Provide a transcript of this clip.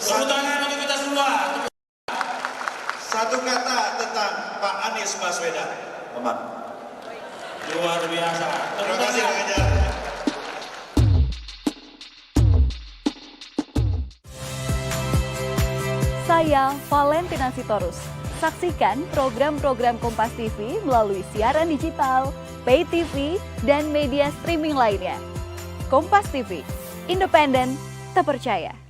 Tepuk tangan untuk kita semua. Satu kata tentang Pak Anies Baswedan. Teman. Luar biasa. Terima kasih Kang Ejar. Saya Valentina Sitorus. Saksikan program-program Kompas TV melalui siaran digital, pay TV, dan media streaming lainnya. Kompas TV, independen, terpercaya.